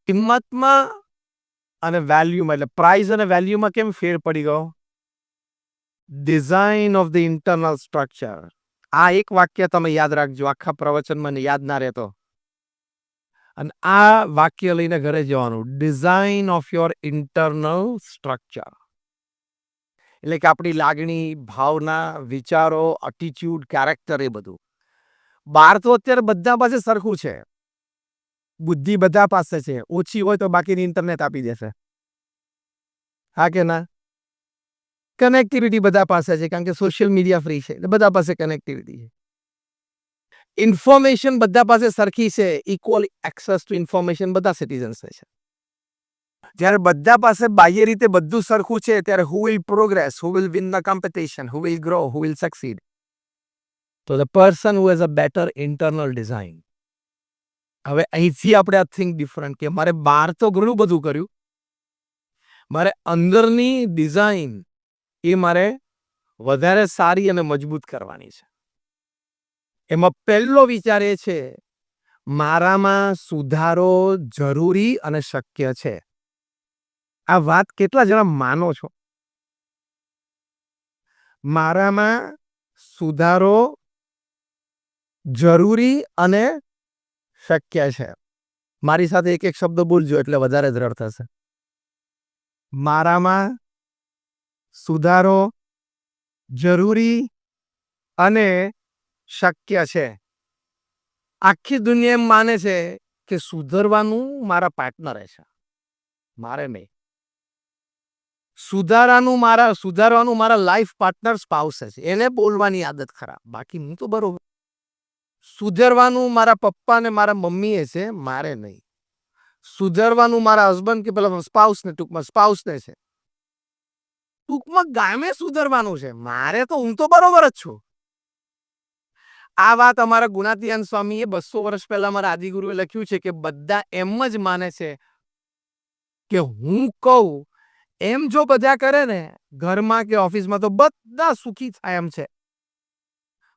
કિંમતમાં અને વેલ્યુમાં એટલે પ્રાઇસ અને વેલ્યુમાં કેમ ફેર પડી ગયો? Design of the internal structure. આ એક વાક્ય તમે યાદ રાખજો, આખા પ્રવચનમાં યાદ ના રહેતો. અને આ વાક્ય લઈને ઘરે જવાનું, design of your internal structure. એટલે કે આપણી લાગણી, ભાવના, વિચારો, એટીટ્યુડ, કેરેક્ટર, એ બધું. બહાર તો અત્યારે બધા પાસે સરખું છે, બુદ્ધિ બધા પાસે છે, ઓછી હોય તો બાકીની ઇન્ટરનેટ આપી દેશે. હા કે ના? કનેક્ટિવિટી બધા પાસે છે, કારણ કે સોશિયલ મીડિયા ફ્રી છે, એટલે બધા પાસે કનેક્ટિવિટી છે. ઇન્ફોર્મેશન બધા પાસે સરખી છે, ઇક્વલ એક્સેસ ટુ ઇન્ફોર્મેશન બધા સિટીઝન્સ છે. જ્યારે બધા પાસે બાહ્ય રીતે બધું સરખું છે, ત્યારે who will progress, who will win the competition, who will grow, who will succeed? તો the person who has a better internal design. હવે અહીંથી આપણે આ થિંક ડિફરન્ટ કે મારે બહાર તો ઘણું બધું કર્યું, મારે અંદરની ડિઝાઇન એ મારે વધારે સારી અને મજબૂત કરવાની છે. એમાં પહેલો વિચાર એ છે, મારામાં સુધારો જરૂરી અને શક્ય છે. આ વાત કેટલા જણા માનો છો? મારામાં સુધારો જરૂરી અને શક્ય છે. મારી સાથે એક એક શબ્દ બોલજો એટલે વધારે દ્રઢ થશે. મારામાં સુધારો જરૂરી અને શક્ય છે. આખી દુનિયા એમ માને છે કે સુધરવાનું મારા પાર્ટનરે છે, મારે નહીં. સુધારવાનું મારા લાઈફ પાર્ટનર સ્પાઉસ છે, એને બોલવાની આદત ખરાબ, બાકી હું તો બરોબર. સુધરવાનું મારા પપ્પા ને મારા મમ્મીએ છે, મારે નહીં. સુધરવાનું મારા હસબન્ડ કે પેલા સ્પાઉસને, ટૂંકમાં સ્પાઉસને છે. ટૂંકમાં ગામે સુધરવાનું છે, મારે તો હું તો બરોબર જ છું. આ વાત અમારા ગુણાતીયાન સ્વામીએ 200 વર્ષ પહેલા મારા આદિગુરુએ લખ્યું છે કે બધા એમ જ માને છે કે હું કહું એમ જો બધા કરે ને ઘરમાં કે ઓફિસમાં તો બધા સુખી થાય એમ છે.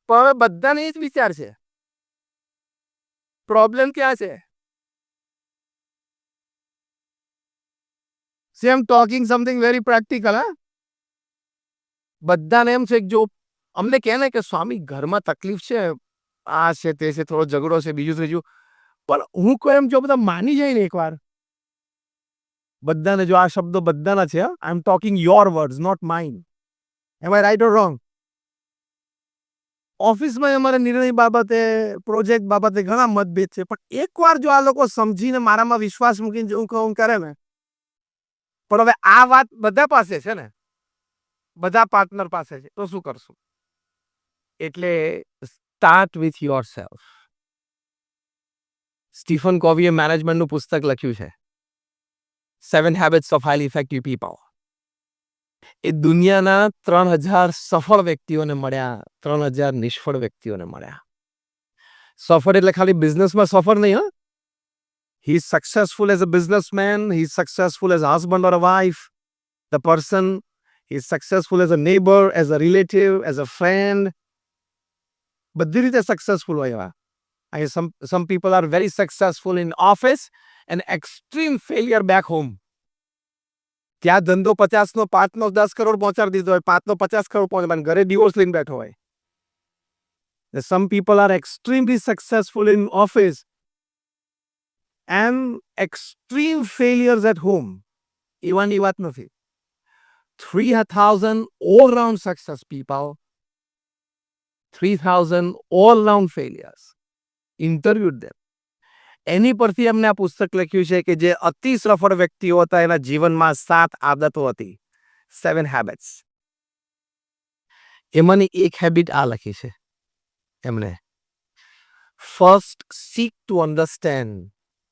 પણ હવે બધાને એ જ વિચાર છે. પ્રોબ્લેમ ક્યાં છે? Same talking something very practical. હા, બધાને એમ છે કે જો અમને કહે ને કે સ્વામી ઘરમાં તકલીફ છે, આ છે તે છે, થોડો ઝઘડો છે, બીજું ત્રીજું, પણ હું કહું એમ જો બધા માની જાય ને એકવાર, બધાને જો આ શબ્દો બધાના છે, I am talking your words not mine. Am I right or wrong? ઓફિસમાં અમારે નિર્ણય બાબતે, પ્રોજેક્ટ બાબતે ઘણા મતભેદ છે, પણ એકવાર જો આ લોકો સમજીને મારામાં વિશ્વાસ મૂકીને હું કહું કરે ને, પણ હવે આ વાત બધા પાસે છે ને, બધા પાર્ટનર પાસે છે, તો શું કરશું? એટલે start with yourself. Stephen કોવીએ મેનેજમેન્ટનું પુસ્તક લખ્યું છે, 7 Habits of Highly Effective People. એ દુનિયાના 3000 સફળ વ્યક્તિઓને મળ્યા, 3000 નિષ્ફળ વ્યક્તિઓને મળ્યા. સફળ એટલે ખાલી બિઝનેસમાં સફળ નહીં. He is successful as a businessman, he is successful as a husband or a wife. The person is successful as a neighbor, as a relative, as a friend. બધી રીતે સક્સેસફુલ હોય. Some people are very successful in office and extreme failure back home. ત્યાં ધંધો 50નો 5નો 10 કરોડ પહોંચાડી દીધો હોય, 5નો 50 કરોડ પહોંચાડી, ઘરે ડિવોર્સ લઈને બેઠો હોય. Some people are extremely successful in office and extreme failures at home. એવાની વાત નથી. 3,000 all-round success people, 3,000 all-round failures. Interviewed them. એની પરથી અમને આ પુસ્તક લખ્યું છે કે જે અતિ સફળ વ્યક્તિઓ હતા એના જીવનમાં 7 આદતો હતી, 7 habits. એમાંની એક હેબિટ આ લખી છે એમને, first seek to understand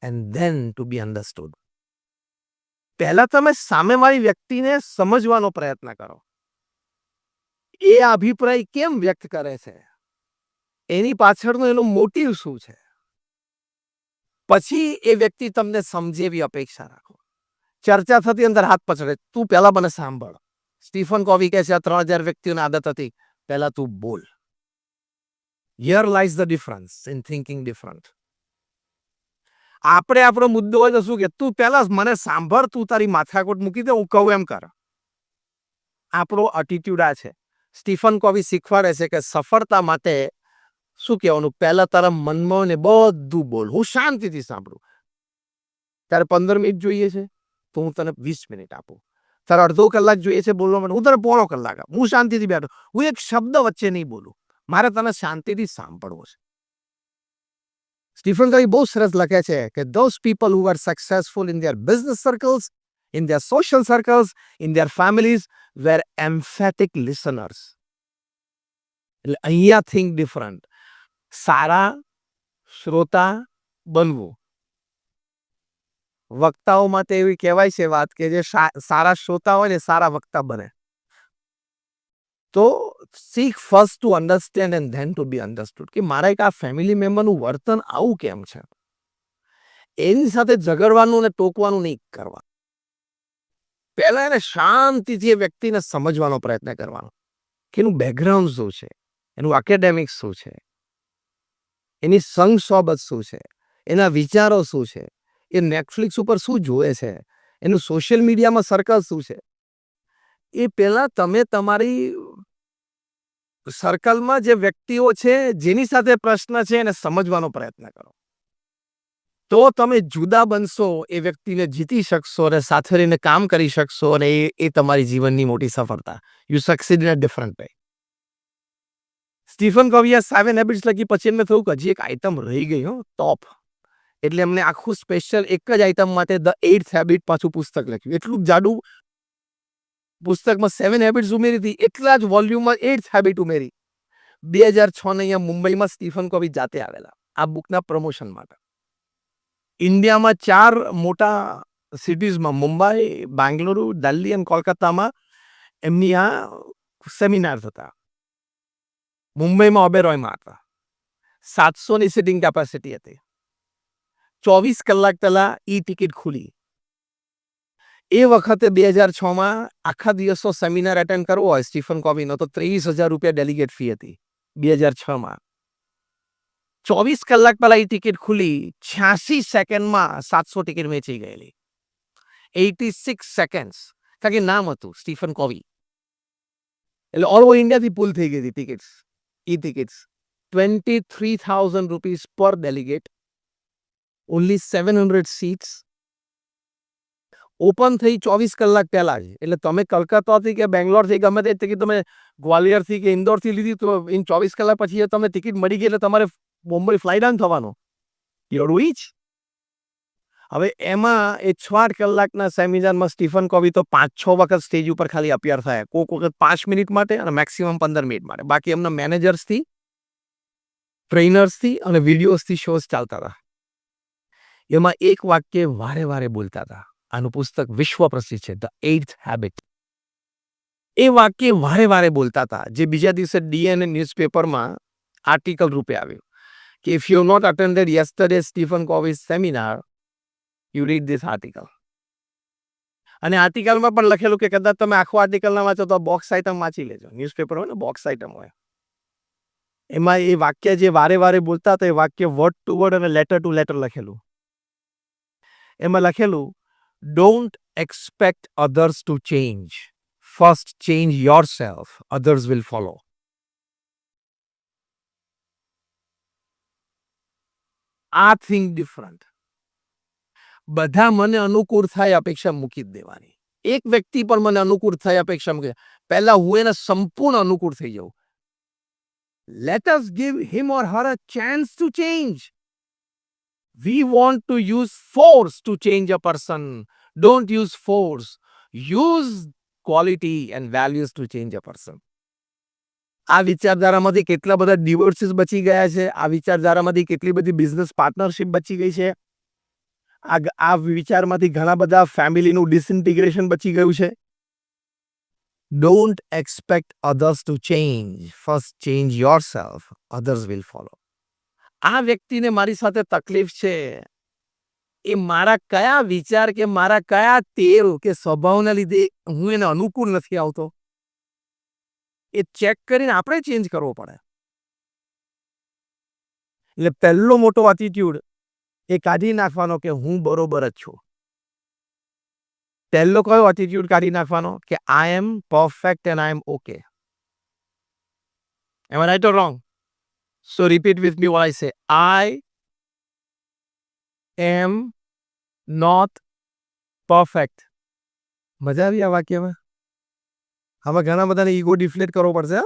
and then to be understood. પહેલા તમે સામેવાળી વ્યક્તિને સમજવાનો પ્રયત્ન કરો. એ અભિપ્રાય કેમ વ્યક્ત કરે છે, એની પાછળનો એનો મોટિવ શું છે, પછી એ વ્યક્તિ તમને સમજે એવી અપેક્ષા રાખો. ચર્ચા થતી અંદર હાથ પછડે, તું પહેલા મને સાંભળ. સ્ટીફન કોવી કહે છે આ 3000 વ્યક્તિઓની આદત હતી, પહેલા તું બોલ. Here lies the difference in thinking different. આપણે આપણો મુદ્દો હોય તો શું કે તું પહેલા મને સાંભળ, તું તારી માથાકૂટ મૂકી દે, હું કહું એમ કર. આપણો એટીટ્યુડ આ છે. સ્ટીફન કોવી શીખવાડે છે કે સફળતા માટે શું કહેવાનું, પહેલા તારા મનમાં ને બધું બોલ, હું શાંતિથી સાંભળું. તારે 15 મિનિટ જોઈએ છે તો હું તને 20 મિનિટ આપું. તારે અડધો કલાક જોઈએ છે બોલવા માટે, હું તને પોણો કલાક આપું. હું શાંતિથી બેઠો, હું એક શબ્દ વચ્ચે નહીં બોલું. મારે તને શાંતિથી સાંભળવો છે. સ્ટીફન કોવી બહુ સરસ લખે છે કે those people who are successful in their business circles, in their social circles, in their families were emphatic listeners. એટલે અહીંયા think different. સારા શ્રોતા બનવું. વક્તાઓ માટે એવી કહેવાય છે વાત કે જે સારા શ્રોતા હોય ને સારા વક્તા બને. તો seek first to understand and then to be understood. કે મારા એક આ ફેમિલી મેમ્બરનું વર્તન આવું કેમ છે, એની સાથે ઝઘડવાનું ને ટોકવાનું નહીં કરવા. પહેલા એને શાંતિથી એ વ્યક્તિને સમજવાનો પ્રયત્ન કરવાનો કે એનું બેકગ્રાઉન્ડ શું છે, એનું એકેડેમિક્સ શું છે, એની સંગ સોબત શું છે, એના વિચારો શું છે, એ નેટફ્લિક્સ ઉપર શું જોવે છે, એનું સોશિયલ મીડિયામાં સર્કલ શું છે. એ પહેલા તમે તમારી સર્કલમાં જે વ્યક્તિઓ છે જેની સાથે પ્રશ્ન છે એને સમજવાનો પ્રયત્ન કરો. તો તમે જુદા બનશો, એ વ્યક્તિને જીતી શકશો અને સાથે રહીને કામ કરી શકશો, અને એ તમારી જીવનની મોટી સફળતા. You succeed in a different way. Stephen કોવીએ 7 હેબિટ્સ લખી પછી એમને થયું કે હજી એક આઈટમ રહી ગઈ, ટોપ. એટલે એમને આખું સ્પેશિયલ એક જ આઈટમ માટે ધ 8th હેબિટ પાછું પુસ્તક લખ્યું. એટલું જાડું પુસ્તકમાં 7 હેબિટ્સ ઉમેરી હતી, એટલા જ વોલ્યુમમાં 8th હેબિટ ઉમેરી. 2006 અહીંયા મુંબઈમાં સ્ટીફન કોવી જાતે આવેલા આ બુકના પ્રમોશન માટે. ઇન્ડિયામાં 4 મોટા સિટીઝમાં, મુંબઈ, બેંગલુરુ, દિલ્હી અને કોલકાતામાં એમની આ સેમિનાર હતા. મુંબઈમાં ઓબેરોયમાં હતા. 700ની સિટિંગ કેપેસિટી હતી. 24 કલાક પહેલા ઈ ટિકિટ ખુલી. એ વખતે 2006માં આખા દિવસનો સેમિનાર એટેન્ડ કરવો હોય સ્ટીફન કોવીનો તો 23,000 રૂપિયા ડેલિગેટ ફી હતી 2006માં. 24 કલાક પહેલા એ ટિકિટ ખુલી, 86 સેકન્ડમાં 700 ટિકિટ વેચી ગયેલી. 86 સેકન્ડ્સ. કારણ કે નામ હતું સ્ટીફન કોવી. એટલે ઓલ ઓવર ઇન્ડિયાથી પુલ થઈ ગઈ હતી tickets, e tickets. 23,000 rupees per delegate, only 700 seats. Open થઈ 24 કલાક પહેલા જ. એટલે તમે કલકત્તાથી કે બેંગ્લોરથી ગમે તે ટિકિટ તમે ગ્વાલિયરથી કે ઇન્દોરથી લીધી તો ઇન 24 કલાક પછી તમને ટિકિટ મળી ગઈ એટલે તમારે મુંબઈ ફ્લાઇટ ઓન થવાનો. You reach. હવે એમાં એ 6 કલાકના સેમિનારમાં સ્ટીફન કોવી તો 5-6 વખત સ્ટેજ ઉપર ખાલી અપિયર થયા. કોઈક વખત 5 મિનિટ માટે અને મેક્સિમમ 15 મિનિટ માટે. બાકી એમના મેનેજર્સથી, ટ્રેનર્સથી અને વિડીયોઝથી શોઝ ચાલતા હતા. એમાં એક વાક્ય વારે વારે બોલતા હતા. આનું પુસ્તક વિશ્વ પ્રસિદ્ધ છે, ધ 8th હેબિટ. એ વાક્ય વારે વારે બોલતા હતા, જે બીજા દિવસે ડીએનએ ન્યૂઝપેપરમાં આર્ટિકલ રૂપે આવ્યું કે if you not attended yesterday Stephen Covey's seminar, you read this article. અને આર્ટિકલમાં પણ લખેલું કે કદાચ તમે આખો આર્ટિકલ ના વાંચો તો બોક્સ આઇટમ વાંચી લેજો. ન્યૂઝપેપર હોય ને, બોક્સ આઇટમ હોય, એમાં એ વાક્ય જે વારે વારે બોલતા હતા એ વાક્ય વર્ડ ટુ વર્ડ અને લેટર ટુ લેટર લખેલું. એમાં લખેલું, don't expect others to change. First change yourself, others will follow. I think different. બધા મને અનુકૂળ થાય અપેક્ષા મૂકી જ દેવાની. એક વ્યક્તિ પણ મને અનુકૂળ થાય અપેક્ષા મૂકે, પહેલા હું એને સંપૂર્ણ અનુકૂળ થઈ જાઉં. Let us give him or her a chance to change. We want to use force to change a person. Don't use force. Use quality and values to change a person. આ વિચારધારામાંથી કેટલા બધા ડિવોર્સિસ બચી ગયા છે. આ વિચારધારામાંથી કેટલી બધી બિઝનેસ પાર્ટનરશિપ બચી ગઈ છે. આ વિચારમાંથી ઘણા બધા ફેમિલીનું ડિસઇન્ટિગ્રેશન બચી ગયું છે. Don't expect others to change. First change yourself. Others will follow. આ વ્યક્તિને મારી સાથે તકલીફ છે, એ મારા કયા વિચાર કે મારા કયા ટેવ કે સ્વભાવના લીધે હું એને અનુકૂળ નથી આવતો, એ ચેક કરીને આપણે ચેન્જ કરવો પડે. એટલે પહેલો મોટો એટીટ્યુડ એ કાઢી નાખવાનો કે હું બરોબર જ છું. પહેલો કયો એટીટ્યુડ કાઢી નાખવાનો કે I am perfect and I am okay. Am I right or wrong? So repeat with me what I say. I am not perfect. મજા આવી આ વાક્યમાં? હવે ઘણા બધાને ઈગો ડિફ્લેટ કરવો પડશે.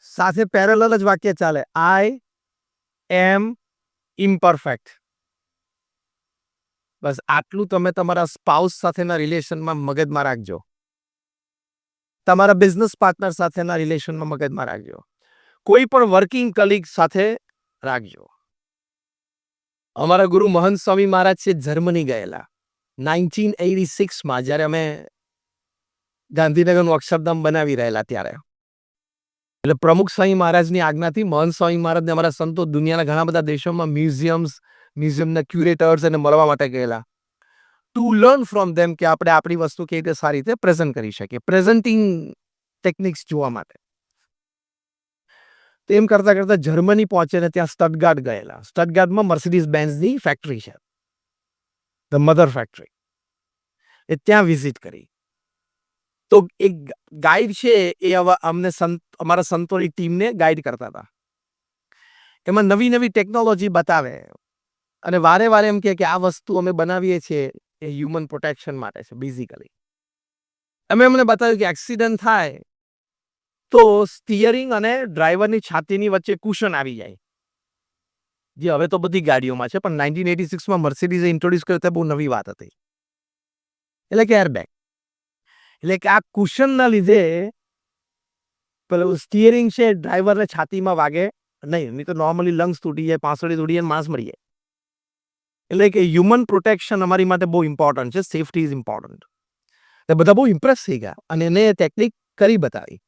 સાથે પેરેલલ જ વાક્ય ચાલે. આઈ એમ ઇમ્પરફેક્ટ. બસ આટલું તમે તમારા સ્પાઉસ સાથેના રિલેશનમાં મગજમાં રાખજો. તમારા બિઝનેસ પાર્ટનર સાથેના રિલેશનમાં મગજમાં રાખજો. કોઈ પણ વર્કિંગ કલીગ સાથે રાખજો. અમારા ગુરુ મહંત સ્વામી મહારાજ છે જર્મની ગયેલા 1986માં, જ્યારે અમે ગાંધીનગરનું અક્ષરધામ બનાવી રહેલા ત્યારે. એટલે પ્રમુખ સ્વામી મહારાજની આજ્ઞાથી મહંત સ્વામી મહારાજને અમારા સંતો દુનિયાના ઘણા બધા દેશોમાં મ્યુઝિયમના ક્યુરેટર્સ એને મળવા માટે ગયેલા, ટુ લર્ન ફ્રોમ ધેમ કે આપણે આપણી વસ્તુ કેવી રીતે સારી રીતે પ્રેઝન્ટ કરી શકીએ, પ્રેઝન્ટિંગ ટેકનિક્સ જોવા માટે. તેમ કરતા કરતા જર્મની પહોંચે ને ત્યાં સ્ટટગાર્ટ ગયેલા. સ્ટટગાર્ટમાં મર્સિડીઝ બેન્ઝની ફેક્ટરી છે, ધ મધર ફેક્ટરી. એ ત્યાં વિઝિટ કરી. તો એક ગાઈડ છે એ અમને અમારા સંતોની ટીમને ગાઈડ કરતા હતા. એમાં નવી નવી ટેકનોલોજી બતાવે અને વારે વારે એમ કે આ વસ્તુ અમે બનાવીએ છીએ એ હ્યુમન પ્રોટેક્શન માટે છે બેઝિકલી. અમે એમને બતાવ્યું કે એક્સિડન્ટ થાય તો સ્ટીયરિંગ અને ડ્રાઈવરની છાતીની વચ્ચે કુશન આવી જાય, જે હવે તો બધી ગાડીઓમાં છે, પણ 1986માં મર્સિડીઝે ઇન્ટ્રોડ્યુસ કર્યો તે બહુ નવી વાત હતી. એટલે કે એરબેગ. એટલે કે આ કુશનના લીધે પેલું સ્ટીયરિંગ છે ડ્રાઈવરને છાતીમાં વાગે નહીં તો નોર્મલી લંગ્સ તૂટી જાય, પાંસળી તૂટી જાય, માણસ મરી જાય. એટલે કે હ્યુમન પ્રોટેક્શન અમારી માટે બહુ ઇમ્પોર્ટન્ટ છે. Safety is important. એ બધા બહુ ઇમ્પ્રેસ થઈ ગયા અને એને ટેકનિક કરી બતાવી.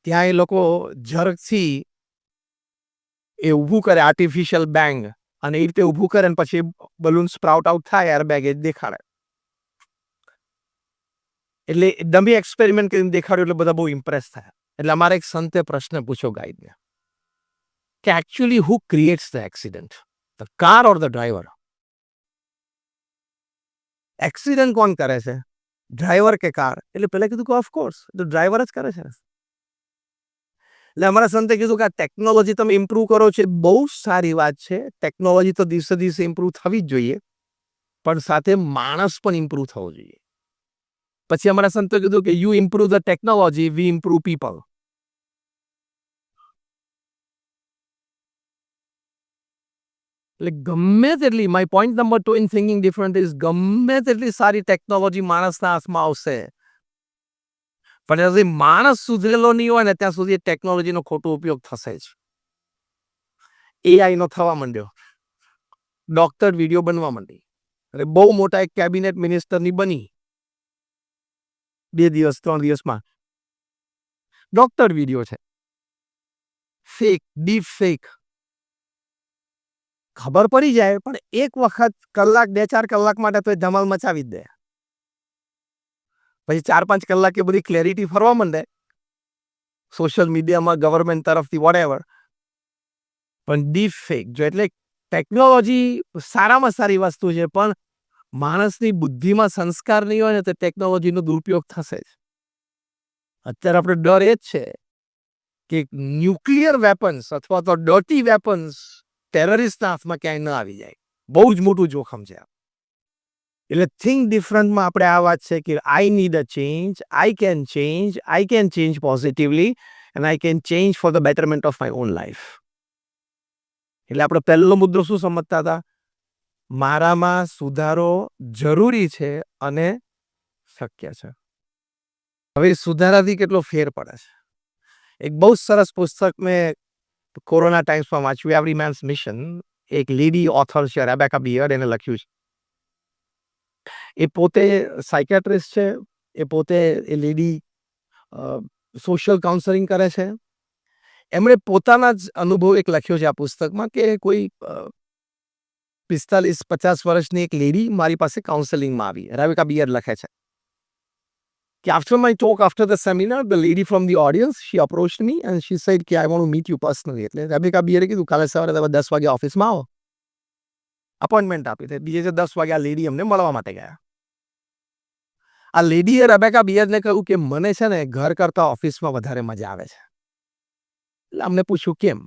ત્યાં એ લોકો ઝડપથી એ ઊભું કરે આર્ટિફિશિયલ બેંગ, અને એ રીતે ઊભું કરે ને પછી બલૂન સ્પ્રાઉટ આઉટ થાય, એરબેગ એ દેખાડે. એટલે ડમી એક્સપેરિમેન્ટ કરીને દેખાડ્યું એટલે બધા બહુ ઇમ્પ્રેસ થયા. એટલે અમારે એક સંતે પ્રશ્ન પૂછ્યો ગાઈડને કે actually who creates the accident, the car or the driver? Accident કોણ કરે છે, ડ્રાઈવર કે કાર? એટલે પહેલા કીધું કે ઓફકોર્સ તો ડ્રાઈવર જ કરે છે. એટલે અમારા સંતે કીધું કે આ ટેકનોલોજી તમે ઇમ્પ્રૂવ કરો છો એ બહુ સારી વાત છે. ટેકનોલોજી તો દિવસે દિવસે ઇમ્પ્રૂવ થવી જ જોઈએ, પણ સાથે માણસ પણ ઇમ્પ્રૂવ થવો જોઈએ. પછી અમારા સંતો કીધું કે you improve the technology, we improve people. એટલે ગમે તેટલી, my point number 2 in thinking different is, ગમે તેટલી સારી ટેકનોલોજી માણસના હાથમાં આવશે, પણ જ્યાં સુધી માણસ સુધરેલો નહીં હોય ને ત્યાં સુધી ટેકનોલોજીનો ખોટો ઉપયોગ થશે જ. એઆઈનો થવા માંડ્યો, ડોક્ટર વિડીયો બનવા માંડી, અને બહુ મોટા એક કેબિનેટ મિનિસ્ટરની બની 2 દિવસ 3 દિવસમાં. ડોક્ટર વિડીયો છે, ફેક, ડીપ ફેક. ખબર પડી જાય પણ એક વખત કલાક 2-4 કલાક માટે તો એ ધમાલ મચાવી જ દે. પછી 4-5 કલાક એ બધી ક્લેરિટી ફરવા માંડે સોશિયલ મીડિયામાં, ગવર્મેન્ટ તરફથી, વોટએવર. પણ ડીપ ફેક જો, એટલે ટેકનોલોજી સારામાં સારી વસ્તુ છે, પણ માણસની બુદ્ધિમાં સંસ્કાર નહીં હોય ને તો ટેકનોલોજીનો દુરુપયોગ થશે જ. અત્યારે આપણે ડર એ જ છે કે ન્યુક્લિયર વેપન્સ અથવા તો ડર્ટી વેપન્સ ટેરરિસ્ટના હાથમાં ક્યાંય ન આવી જાય. બહુ જ મોટું જોખમ છે. એટલે થિંક ડિફરન્ટમાં આપણે આ વાત છે કે I need a change, I can change positively, and I can change for the betterment of my own life. એટલે આપણે પહેલો મુદ્દો શું સમજતા હતા? મારામાં સુધારો જરૂરી છે અને શક્ય છે. હવે સુધારાથી કેટલો ફેર પડે છે. એક બહુ સરસ પુસ્તક મેં કોરોના ટાઈમ્સમાં વાંચ્યું, એવરી મેન્સ મિશન. એક લેડી ઓથર છે, રેબેકા બિયર્ડ, એને લખ્યું છે. એ પોતે સાયકેટ્રિસ્ટ છે, એ પોતે એ લેડી સોશિયલ કાઉન્સેલિંગ કરે છે. એમણે પોતાના જ અનુભવ એક લખ્યો છે આ પુસ્તકમાં કે કોઈ 45-50 વર્ષની એક લેડી મારી પાસે કાઉન્સેલિંગમાં આવી. રેબેકા બિયર્ડ લખે છે કે after my talk, after the seminar, the lady from the audience, she approached me and she said કે I want to meet you personally. એટલે રેબેકા બિયર્ડે કીધું કાલે સવારે તમે 10 વાગે ઓફિસમાં આવો. અપોઇન્ટમેન્ટ આપી હતી. બીજે 10 વાગે આ લેડી અમને મળવા માટે ગયા. આ લેડીએ રેબેકા બીયરને કહ્યું કે મને છે ને ઘર કરતાં ઓફિસમાં વધારે મજા આવે છે. એટલે અમને પૂછ્યું કેમ?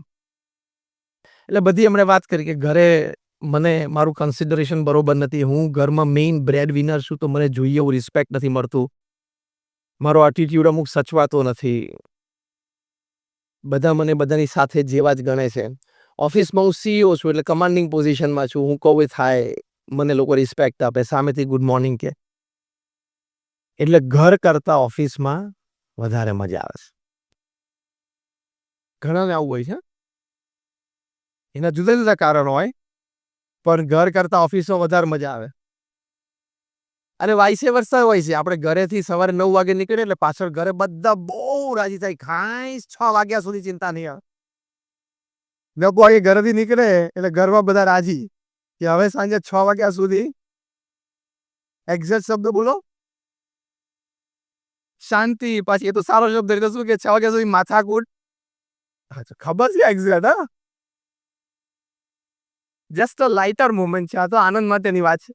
એટલે બધી એમણે વાત કરી કે ઘરે મને મારું કન્સિડરેશન બરોબર નથી. હું ઘરમાં મેઇન બ્રેડ વિનર છું, તો મને જોઈએ એવું રિસ્પેક્ટ નથી મળતું. મારો એટીટ્યુડ અમુક સચવાતો નથી. બધા મને બધાની સાથે જેવા જ ગણે છે. ઓફિસમાં હું સીઈઓ છું, એટલે કમાન્ડિંગ પોઝિશનમાં છું. હું કહું એ થાય, મને લોકો રિસ્પેક્ટ આપે, સામેથી ગુડ મોર્નિંગ કહે. એટલે ઘર કરતાં ઓફિસમાં વધારે મજા આવે છે. ઘણાને આવું હોય છે. એના જુદા જુદા કારણો હોય, પણ ઘર કરતાં ઓફિસમાં વધારે મજા આવે. અને વાઇસે વર્સા હોય છે. આપણે ઘરેથી સવારે 9 વાગે નીકળીએ એટલે પાછળ ઘરે બધા બહુ રાજી થાય. ખાઈશ 6 વાગ્યા સુધી ચિંતા નહીં આવે. 9 વાગે ઘરેથી નીકળે એટલે ઘરમાં બધા રાજી કે હવે સાંજે 6 વાગ્યા સુધી એક્ઝેક્ટ શબ્દ બોલો, શાંતિ. પાછી એ તો સારો શબ્દ એટલે શું કે 6 વાગ્યા સુધી માથાકૂટ. ખબર છે એક્ઝેક્ટ, હા, જસ્ટ અ લાઇટર મોમેન્ટ છે. આ તો આનંદ માટેની વાત છે.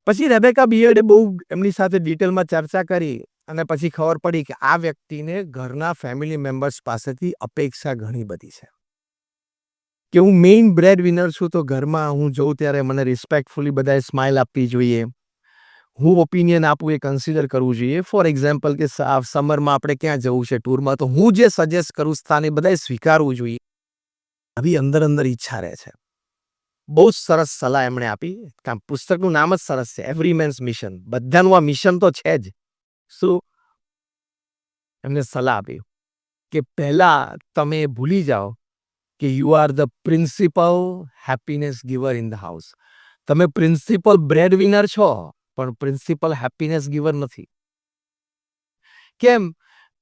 પછી રેબેકા બીયર્ડે બહુ એમની સાથે ડિટેલમાં ચર્ચા કરી અને પછી ખબર પડી કે આ વ્યક્તિને ઘરના ફેમિલી મેમ્બર્સ પાસેથી અપેક્ષા ઘણી બધી છે. કે હું મેઇન બ્રેડ વિનર છું, તો ઘરમાં હું જોઉં ત્યારે મને રિસ્પેક્ટફુલી બધાએ સ્માઇલ આપવી જોઈએ. હું ઓપિનિયન આપું એ કન્સિડર કરવું જોઈએ. ફોર એક્ઝામ્પલ કે સમરમાં આપણે ક્યાં જવું છે ટૂરમાં, તો હું જે સજેસ્ટ કરું સ્થાને બધાએ સ્વીકારવું જોઈએ. આવી અંદર અંદર ઈચ્છા રહે છે. બહુ સરસ સલાહ એમણે આપી. પુસ્તકનું નામ જ સરસ છે, એવરી મેન્સ મિશન. બધાનું આ મિશન તો છે જ. શું એમને સલાહ આપી કે પહેલા તમે ભૂલી જાઓ કે you are the principal happiness giver in the house. તમે પ્રિન્સિપલ બ્રેડ વિનર છો, પણ પ્રિન્સિપલ હેપીનેસ ગિવર નથી. કેમ?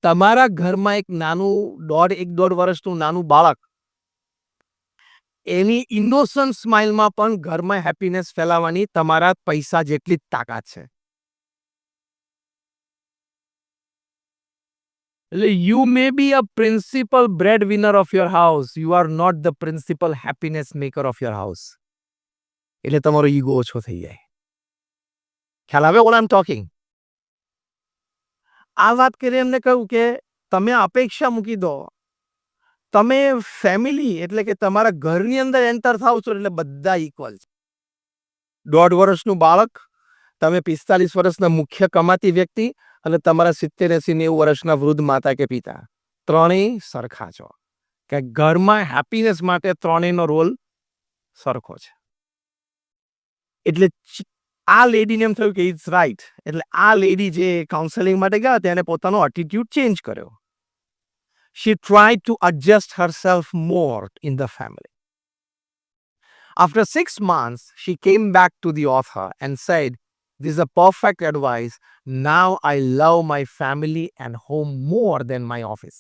તમારા ઘરમાં એક નાનું 1.5 વર્ષનું નાનું બાળક, એની ઇનોસન્ટ સ્માઇલમાં પણ ઘરમાં હેપીનેસ ફેલાવવાની તમારા પૈસા જેટલી જ તાકાત છે. એટલે you may be a principal bread winner of your house, you are not the principal happiness maker of your house. એટલે તમારો ઈગો ઓછો થઈ જાય. ખ્યાલ આવે what I'm talking? આ વાત કરીને એમને કહ્યું કે તમે અપેક્ષા મૂકી દો. તમે ફેમિલી એટલે કે તમારા ઘરની અંદર એન્ટર થાવ છો એટલે બધા ઇક્વલ છે. 1.5 વર્ષનું બાળક, તમે 45 વર્ષના મુખ્ય કમાતી વ્યક્તિ અને તમારા 70, 80, 90 વર્ષના વૃદ્ધ માતા કે પિતા, ત્રણેય સરખા છો. કે ઘરમાં હેપીનેસ માટે ત્રણેયનો રોલ સરખો છે. એટલે આ લેડીને એમ થયું કે ઇટ્સ રાઈટ. એટલે આ લેડી જે કાઉન્સેલિંગ માટે ગયા તેને પોતાનો એટીટ્યુડ ચેન્જ કર્યો. She tried to adjust herself more in the family. After 6 months, she came back to the author and said, "This is a perfect advice. Now I love my family and home more than my office."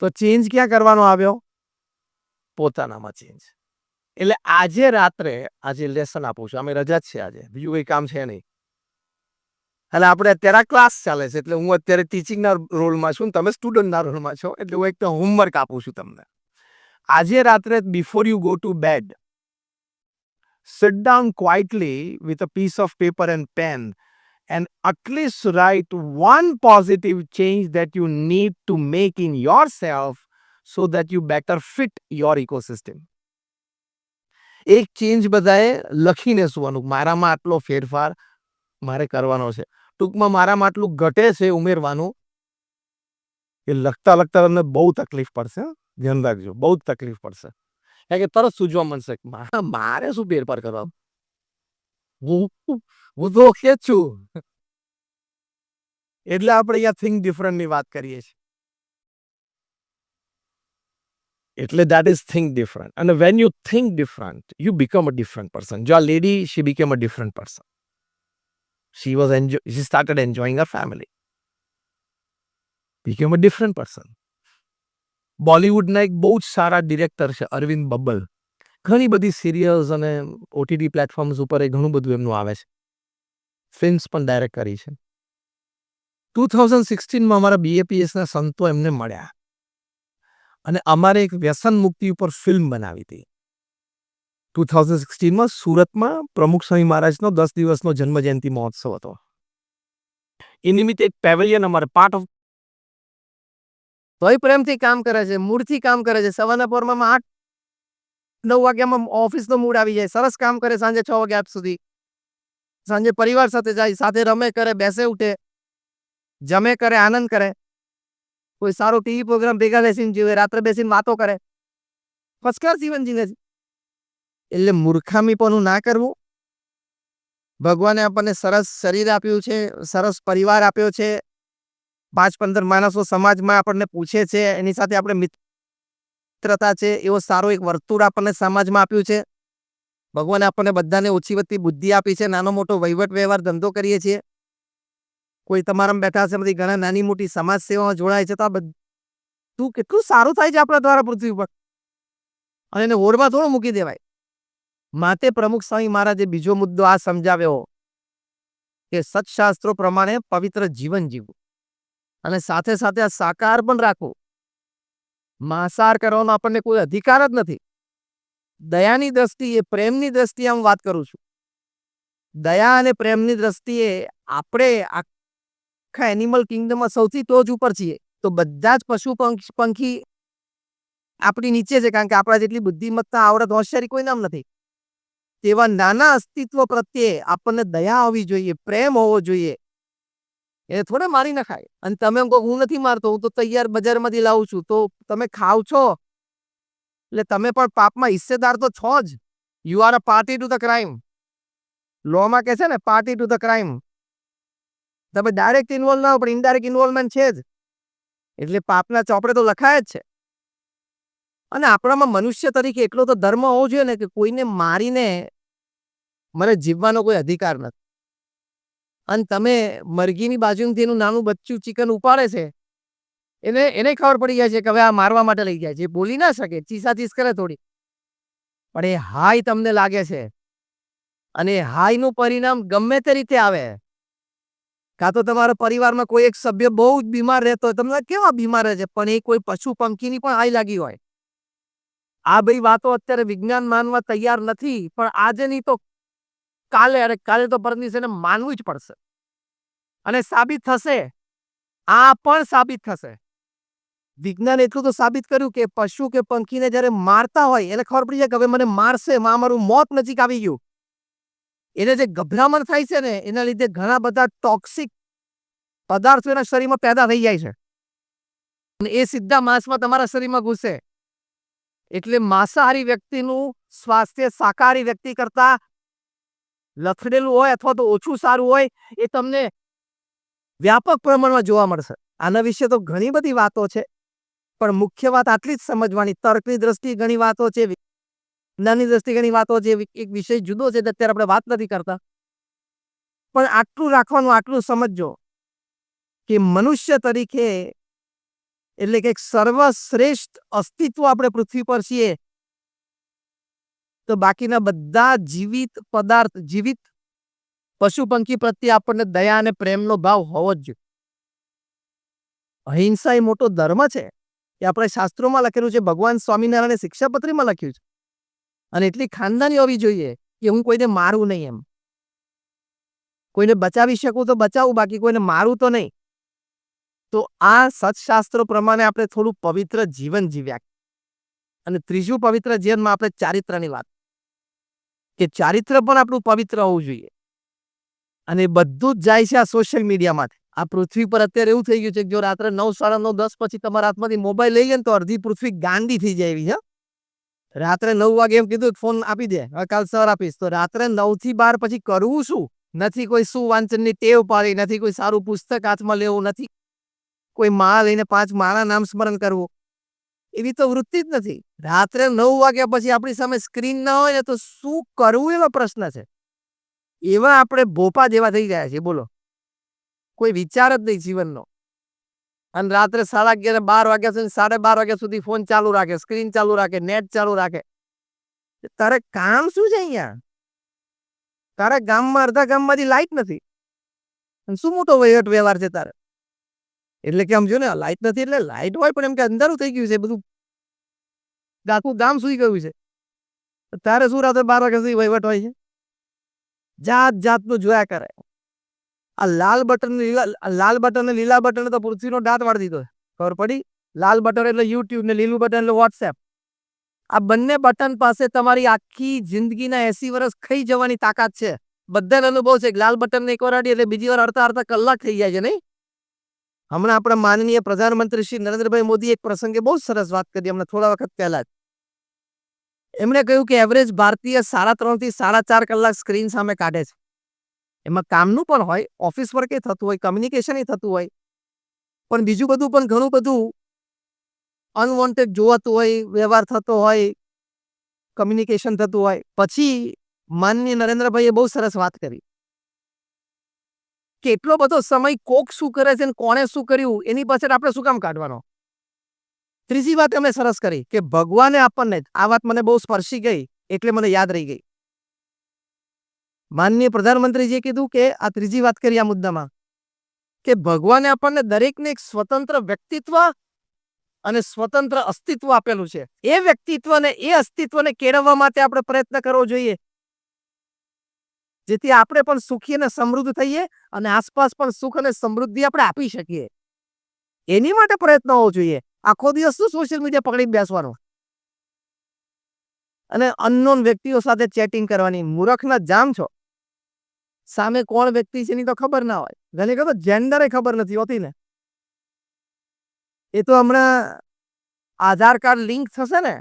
તો change ક્યાં કરવાનો આવ્યો? પોતાનામાં change. એટલે આજે રાત્રે આજે lesson આપું છું. અમે રજા જ છે આજે, બીજું કંઈ કામ છે નહીં. એટલે આપણે અત્યારે આ ક્લાસ ચાલે છે, એટલે હું અત્યારે ટીચિંગના રોલમાં છું, તમે સ્ટુડન્ટના રોલમાં છો. એટલે હું એક તો હોમવર્ક આપું છું તમને. આજે રાત્રે before you go to bed, sit down quietly with a piece of paper and pen and at least write one positive change that you need to make in yourself so that you better fit your ecosystem. એક change બધાએ લખીને સુવાનું, મારામાં આટલો ફેરફાર મારે કરવાનો છે. ટૂંકમાં મારામાં આટલું ઘટે છે ઉમેરવાનું. એ લખતા લખતા તમને બહુ તકલીફ પડશે. ધ્યાન રાખજો, બહુ જ તકલીફ પડશે. કારણ કે તરત સૂઝવા મળશે મારે શું ફેરફાર કરવા. હું તો ઓકે જ છું. એટલે આપણે અહીંયા થિંક ડિફરન્ટની વાત કરીએ છીએ. એટલે that is think different. And when you think different, you become a different person. જો આ lady, she became a different person. She started enjoying her family. Became a different person. બોલિવૂડના એક બહુ જ સારા ડિરેક્ટર છે અરવિંદ બબ્બલ. ઘણી બધી સિરિયલ્સ અને ઓટીટી પ્લેટફોર્મ્સ ઉપર એ ઘણું બધું એમનું આવે છે. ફિલ્મ્સ પણ ડાયરેક્ટ કરી છે. 2016માં અમારા બીએપીએસના સંતો એમને મળ્યા અને અમારે એક વ્યસન મુક્તિ ઉપર ફિલ્મ બનાવી હતી. 2016માં સુરતમાં પ્રમુખ સ્વામી મહારાજનો 10 દિવસનો જન્મજયંતિ મહોત્સવ હતો. એ નિમિત્તે એક પેવેલિયન અમારે પાર્ટ ઓફ તોય પ્રેમથી કામ કરે છે, મૂડથી કામ કરે છે. સવારના પોરમાં 8-9 વાગ્યામાં ઓફિસનો મૂડ આવી જાય, સરસ કામ કરે સાંજે 6 વાગ્યા સુધી. સાંજે પરિવાર સાથે જાય, સાથે રમે કરે, બેસે ઉઠે, જમે કરે, આનંદ કરે. કોઈ સારો ટીવી પ્રોગ્રામ ભેગા બેસીને જીવે, રાત્રે બેસીને વાતો કરે, ફર્સ્ટ ક્લાસ જીવન જીવે છે. એટલે મૂર્ખામીપણું ના કરવું. ભગવાને આપણને સરસ શરીર આપ્યું છે, સરસ પરિવાર આપ્યો છે, 5-15 માણસો સમાજમાં આપણને પૂછે છે, એની સાથે આપણે મિત્રતા છે, એવો સારો એક વર્તુળ આપણને સમાજમાં આપ્યું છે. ભગવાને આપણને બધાને ઓછી વધતી બુદ્ધિ આપી છે, નાનો મોટો વહીવટ વ્યવહાર ધંધો કરીએ છીએ. કોઈ તમારામાં બેઠા છે, બધી ઘણા નાની મોટી સમાજ સેવામાં જોડાય છે. તો આ બધું કેટલું સારું થાય છે આપણા દ્વારા પૃથ્વી ઉપર, અને એને હોડમાં થોડું મૂકી દેવાય. માટે પ્રમુખ સ્વામી મહારાજે બીજો મુદ્દો આ સમજાવ્યો કે સત્શાસ્ત્રો પ્રમાણે પવિત્ર જીવન જીવવું, અને સાથે સાથે આ સાકાર પણ રાખવું. માંસાહાર કરવાનો આપણને કોઈ અધિકાર જ નથી. દયાની દ્રષ્ટિએ, પ્રેમની દ્રષ્ટિએ હું વાત કરું છું. દયા અને પ્રેમની દ્રષ્ટિએ આપણે આખા એનિમલ કિંગડમમાં સૌથી ટોચ ઉપર છીએ. તો બધા જ પશુ પંખી આપણી નીચે છે, કારણ કે આપણા જેટલી બુદ્ધિમત્તા, આવડત, હોશિયારી કોઈ નામ નથી. તેવા નાના અસ્તિત્વ પ્રત્યે આપણને દયા હોવી જોઈએ, પ્રેમ હોવો જોઈએ. એ થોડે મારી નખાય. અને તમે એમ કહો હું નથી મારતો, હું તો તૈયાર બજારમાંથી લાવું છું, તો તમે ખાવ છો એટલે તમે પણ પાપમાં હિસ્સેદાર તો છો જ. You are a party to the crime. લોમાં કહે છે ને, પાર્ટી ટુ ધ ક્રાઇમ. તમે ડાયરેક્ટ ઇન્વોલ્વ ના હો, પણ ઇનડાયરેક્ટ ઇન્વોલ્વમેન્ટ છે જ. એટલે પાપના ચોપડે તો લખાય જ છે. અને આપણામાં મનુષ્ય તરીકે એટલો તો ધર્મ હોવો જોઈએ ને કે કોઈને મારીને મને જીવવાનો કોઈ અધિકાર નથી. અને તમે મરઘીની બાજુથી એનું નાનું બચ્ચું ચિકન ઉપાડે છે, એને ખબર પડી જાય છે કે હવે આ મારવા માટે લઈ જાય છે. બોલી ના શકે, ચીસાચીસ કરે થોડી, પણ એ હાય તમને લાગે છે. અને હાયનું પરિણામ ગમે તે રીતે આવે. કાં તો તમારા પરિવારમાં કોઈ એક સભ્ય બહુ જ બીમાર રહેતો હોય, તમને કેવા બીમાર રહે છે, પણ એ કોઈ પશુ પંખીની પણ હાય લાગી હોય. આ બધી વાતો અત્યારે વિજ્ઞાન માનવા તૈયાર નથી, પણ આજે નહીં તો કાલે, અરે કાલે તો પરમ દિવસે માનવું જ પડશે. અને સાબિત થશે, આ પણ સાબિત થશે. વિજ્ઞાન એટલું તો સાબિત કર્યું કે પશુ કે પંખીને જ્યારે મારતા હોય એને ખબર પડી જાય કે હવે મને મારશે, મારું મોત નજીક આવી ગયું. એને જે ગભરામણ થાય છે ને, એના લીધે ઘણા બધા ટોક્સિક પદાર્થો એના શરીરમાં પેદા થઈ જાય છે, અને એ સીધા માંસમાં તમારા શરીરમાં ઘૂસે. એટલે માંસાહારી વ્યક્તિનું સ્વાસ્થ્ય શાકાહારી વ્યક્તિ કરતા લથડેલું હોય અથવા તો ઓછું સારું હોય, એ તમને વ્યાપક પ્રમાણમાં જોવા મળશે. આના વિશે તો ઘણી બધી વાતો છે, પણ મુખ્ય વાત આટલી જ સમજવાની. તર્કની દ્રષ્ટિએ ઘણી વાતો છે, વિજ્ઞાનની દ્રષ્ટિએ ઘણી વાતો છે. એક વિષય જુદો છે, અત્યારે આપણે વાત નથી કરતા, પણ આટલું રાખવાનું, આટલું સમજજો કે મનુષ્ય તરીકે એટલે કે સર્વશ્રેષ્ઠ અસ્તિત્વ આપણે પૃથ્વી પર છીએ. તો બાકીના બધા જીવિત પદાર્થ, જીવિત પશુ પંખી પ્રત્યે આપણને દયા અને પ્રેમનો ભાવ હોવો જ જોઈએ. અહિંસા એ મોટો ધર્મ છે, એ આપણે શાસ્ત્રોમાં લખેલું છે, ભગવાન સ્વામિનારાયણે શિક્ષાપત્રીમાં લખ્યું છે. અને એટલી ખાનદાની હોવી જોઈએ કે હું કોઈને મારું નહીં. એમ કોઈને બચાવી શકું તો બચાવું, બાકી કોઈને મારું તો નહીં. તો આ સત્શાસ્ત્રો પ્રમાણે આપણે થોડું પવિત્ર જીવન જીવ્યા. અને ત્રીજું પવિત્ર જીવનમાં આપણે ચારિત્રની વાત, કે ચારિત્ર પણ આપણું પવિત્ર હોવું જોઈએ. અને બધું જ જાય છે આ સોશિયલ મીડિયામાંથી. આ પૃથ્વી પર અત્યારે એવું થઈ ગયું છે કે જો રાત્રે 9, 9:30, 10 પછી તમારા હાથમાંથી મોબાઈલ લઈ ગયા ને તો અડધી પૃથ્વી ગાંડી થઈ જાય એવી છે. રાત્રે 9 વાગે એમ કીધું ફોન આપી દે, કાલ સવાર આપીશ. તો રાત્રે 9 થી 12 પછી કરવું શું? નથી કોઈ સુવાંચનની ટેવ પાડી, નથી કોઈ સારું પુસ્તક હાથમાં લેવું, નથી કોઈ માળા લઈને 5 માળા નામ સ્મરણ કરવું. એવી તો વૃત્તિ જ નથી. રાત્રે 9 વાગ્યા પછી આપણી સામે સ્ક્રીન ના હોય ને તો શું કરવું એવો પ્રશ્ન છે. એવા આપણે ભોપા જેવા થઈ ગયા છે, બોલો. કોઈ વિચાર જ નહીં જીવનનો. અને રાત્રે 11:30, 12 વાગ્યા સુધી, 12:30 વાગ્યા સુધી ફોન ચાલુ રાખે, સ્ક્રીન ચાલુ રાખે, નેટ ચાલુ રાખે. તારે કામ શું છે અહીંયા? તારા ગામમાં અડધા ગામમાંથી લાઈટ નથી, શું મોટો વહીવટ વ્યવહાર છે તારે? એટલે કે આમ જો ને, લાઈટ નથી એટલે લાઈટ હોય પણ એમ કે અંધારું થઈ ગયું છે બધું, આખું ગામ સુઈ ગયું છે. તારે શું રાતે 12 વાગ્યા સુધી વહીવટ હોય છે? જાત જાતનું જોયા કરે. આ લાલ બટન ને લીલા બટન તો પૃથ્વીનો દાંત વાળી દીધો. ખબર પડી? લાલ બટન એટલે યુટ્યુબ ને લીલું બટન એટલે વોટ્સએપ. આ બંને બટન પાસે તમારી આખી જિંદગીના 80 વર્ષ ખાઈ જવાની તાકાત છે. બધાને અનુભવ છે. લાલ બટન ને એકવાર અડી એટલે બીજી વાર અડધા કલાક થઈ જાય છે નહીં? હમણાં આપણા માનનીય પ્રધાનમંત્રી શ્રી નરેન્દ્રભાઈ મોદી એક પ્રસંગે બહુ સરસ વાત કરી હમણાં થોડા વખત પહેલા જ. એમણે કહ્યું કે એવરેજ ભારતીય 3.5 થી 4.5 કલાક સ્ક્રીન સામે કાઢે છે. એમાં કામનું પણ હોય, ઓફિસ વર્ક થતું હોય, કમ્યુનિકેશન થતું હોય, પણ બીજું બધું પણ ઘણું બધું અનવોન્ટેડ જોવાતું હોય, વ્યવહાર થતો હોય, કમ્યુનિકેશન થતું હોય. પછી માનનીય નરેન્દ્રભાઈએ બહુ સરસ વાત કરી કે એટલો બધો સમય કોક શું કરે છે ને કોણે શું કર્યું એની પાછળ આપણે શું કામ કાઢવાનો. ત્રીજી વાત એમણે સરસ કરી કે ભગવાને આપણને, આ વાત મને બહુ સ્પર્શી ગઈ એટલે મને યાદ રહી ગઈ. માનનીય પ્રધાનમંત્રીજીએ કીધું કે આ ત્રીજી વાત કરી આ મુદ્દામાં કે ભગવાને આપણને દરેકને એક સ્વતંત્ર વ્યક્તિત્વ અને સ્વતંત્ર અસ્તિત્વ આપેલું છે. એ વ્યક્તિત્વને, એ અસ્તિત્વને કેળવવા માટે આપણે પ્રયત્ન કરવો જોઈએ, જેથી આપણે પણ સુખી અને સમૃદ્ધ થઈએ અને આસપાસ પણ સુખ અને સમૃદ્ધિ આપણે આપી શકીએ. એની માટે પ્રયત્ન હોવો જોઈએ. આખો દિવસ શું સોશિયલ મીડિયા પકડીને બેસવાનો અને અનનોન વ્યક્તિઓ સાથે ચેટિંગ કરવાની. મૂર્ખના જામ છો. સામે કોણ વ્યક્તિ છે એની તો ખબર ના હોય. ઘણી વખત જેન્ડરે ખબર નથી હોતી ને. એ તો હમણાં આધાર કાર્ડ લિંક થશે ને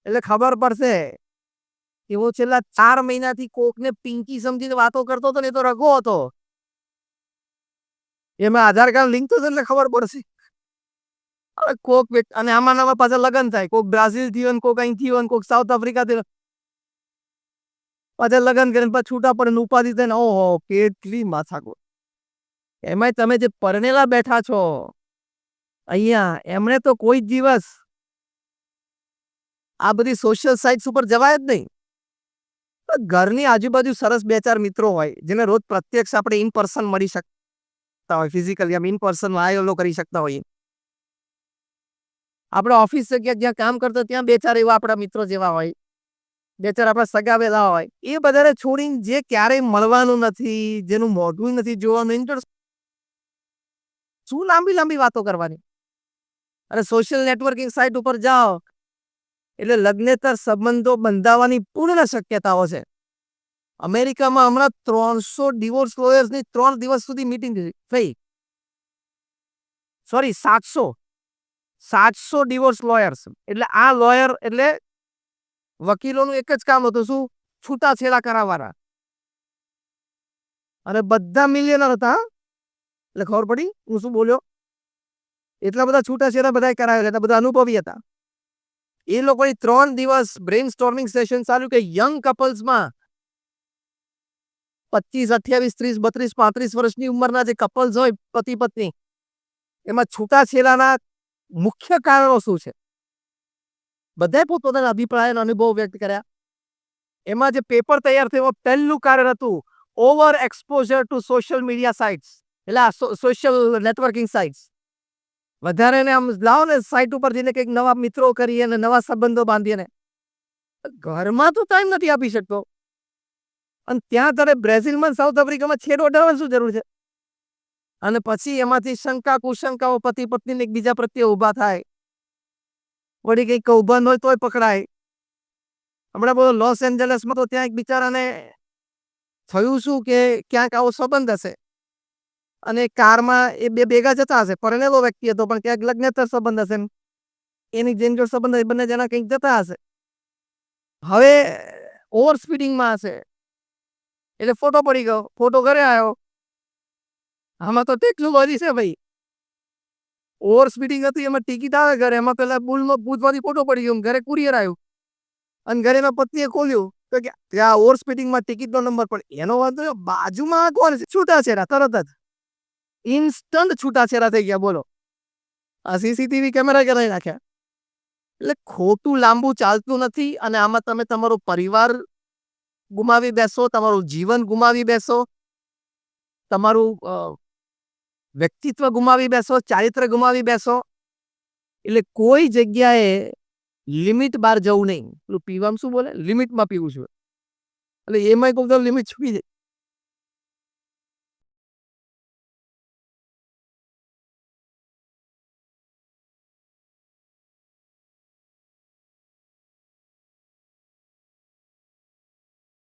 એટલે ખબર પડશે. એવો છેલ્લા 4 મહિનાથી કોકને પિંકી સમજીને વાતો કરતો હતો ને એ તો રઘો હતો. એમાં આધાર કાર્ડ લિંક થશે એટલે ખબર પડશે. કોક અને આમાં પાછા લગ્ન થાય. કોક બ્રાઝિલ થયો ને કોક અહીં થયો ને કોક સાઉથ આફ્રિકા થયો. પાછા લગ્ન કરીને પાછા છૂટા પડે ને ઉપાધિ થાય ને ઓહો કેટલી માથાકૂટ. એમાંય તમે જે પરણેલા બેઠા છો અહીંયા, એમણે તો કોઈ દિવસ આ બધી સોશિયલ સાઇટ્સ ઉપર જવાય જ નહીં. ઘરની આજુબાજુ સરસ 2-4 મિત્રો હોય જેને રોજ પ્રત્યક્ષ આપણે ઇન પર્સન મળી શકતા હોય, ફિઝિકલી આમ ઇન પર્સન વાયલો કરી શકતા હોઈએ. આપણે ઓફિસ જગ્યા જ્યાં કામ કરતા ત્યાં 2-4 એવા આપણા મિત્રો જેવા હોય, 2-4 આપણા સગાવેલા હોય. એ બધાને છોડીને જે ક્યારેય મળવાનું નથી, જેનું મોઢું નથી જોવાનું, શું લાંબી લાંબી વાતો કરવાની. અને સોશિયલ નેટવર્કિંગ સાઇટ ઉપર જાઓ એટલે લગ્નેતર સંબંધો બંધાવવાની પૂર્ણ શક્યતાઓ છે. અમેરિકામાં હમણાં 300 ડિવોર્સ લોયર્સની 3 દિવસ સુધી મીટિંગ થઈ. Sorry 700 divorce lawyers. એટલે આ લોયર એટલે વકીલોનું એક જ કામ હતું, શું? છૂટાછેડા કરાવવાના. અને બધા મિલિયનર હતા. એટલે ખબર પડી હું શું બોલ્યો? એટલા બધા છૂટાછેડા બધા કરાવેલા, એટલા બધા અનુભવી હતા. એ લોકોએ 3 દિવસ બ્રેઇન સ્ટોર્મિંગ સેશન ચાલ્યું કે યંગ કપલ્સમાં 25, 28, 30, 32, 35 વર્ષની ઉંમરના જે કપલ્સ હોય પતિ પત્ની, એમાં છૂટાછેડાના મુખ્ય કારણો શું છે? બધાએ પોતપોતાના અભિપ્રાય અને અનુભવ વ્યક્ત કર્યા. એમાં જે પેપર તૈયાર થયું પહેલું કારણ હતું over exposure to social media sites. એટલે આ સોશિયલ નેટવર્કિંગ સાઇટ્સ. વધારે ને આમ લાવો ને સાઇટ ઉપર જઈને કંઈક નવા મિત્રો કરીએ અને નવા સંબંધો બાંધીએ ને. ઘરમાં તો ટાઈમ નથી આપી શકતો અને ત્યાં તારે બ્રાઝિલમાં, સાઉથ આફ્રિકામાં છેડો અડાડવાની શું જરૂર છે? અને પછી એમાંથી શંકા કુશંકાઓ પતિ પત્નીને એકબીજા પ્રત્યે ઊભા થાય. વળી કંઈક કૌભાંડ હોય તોય પકડાય. હમણાં બોલો લોસ એન્જલસમાં તો ત્યાં એક બિચારાને થયું શું કે ક્યાંક આવો સંબંધ હશે અને કારમાં એ બે ભેગા જતા હશે. પરણેલો વ્યક્તિ હતો પણ ક્યાંક લગ્નેતર સંબંધ હશે, એની જેનજોડ સંબંધ બંને જણા કંઈક જતા હશે. હવે ઓવર સ્પીડિંગમાં હશે એટલે ફોટો પડી ગયો. ફોટો ઘરે આવ્યો. આમાં તો ટેકનોલોજી છે ભાઈ. ઓવર સ્પીડિંગ હતી એમાં ટિકિટ આવે ઘરે, એમાં પેલા બૂથમાંથી ફોટો પડી ગયો, ઘરે કુરિયર આવ્યું અને ઘરે એના પત્નીએ ખોલ્યું તો કે ત્યાં ઓવર સ્પીડિંગમાં ટિકિટનો નંબર પણ એનો વાંધો બાજુમાં કોણ છે? છૂટાછેડા. તરત જ ઇન્સ્ટન્ટ છૂટાછેડા થઈ ગયા. બોલો, આ સીસીટીવી કેમેરા કરાવી નાખ્યા. એટલે ખોટું લાંબુ ચાલતું નથી અને આમાં તમે તમારો પરિવાર ગુમાવી બેસો, તમારું જીવન ગુમાવી બેસો, તમારું વ્યક્તિત્વ ગુમાવી બેસો, ચારિત્ર ગુમાવી બેસો. એટલે કોઈ જગ્યાએ લિમિટ બહાર જવું નહીં. પેલું પીવામાં શું બોલે? લિમિટમાં પીવું છું. એટલે એમાંય કોક દાડો લિમિટ ચૂકી જાય.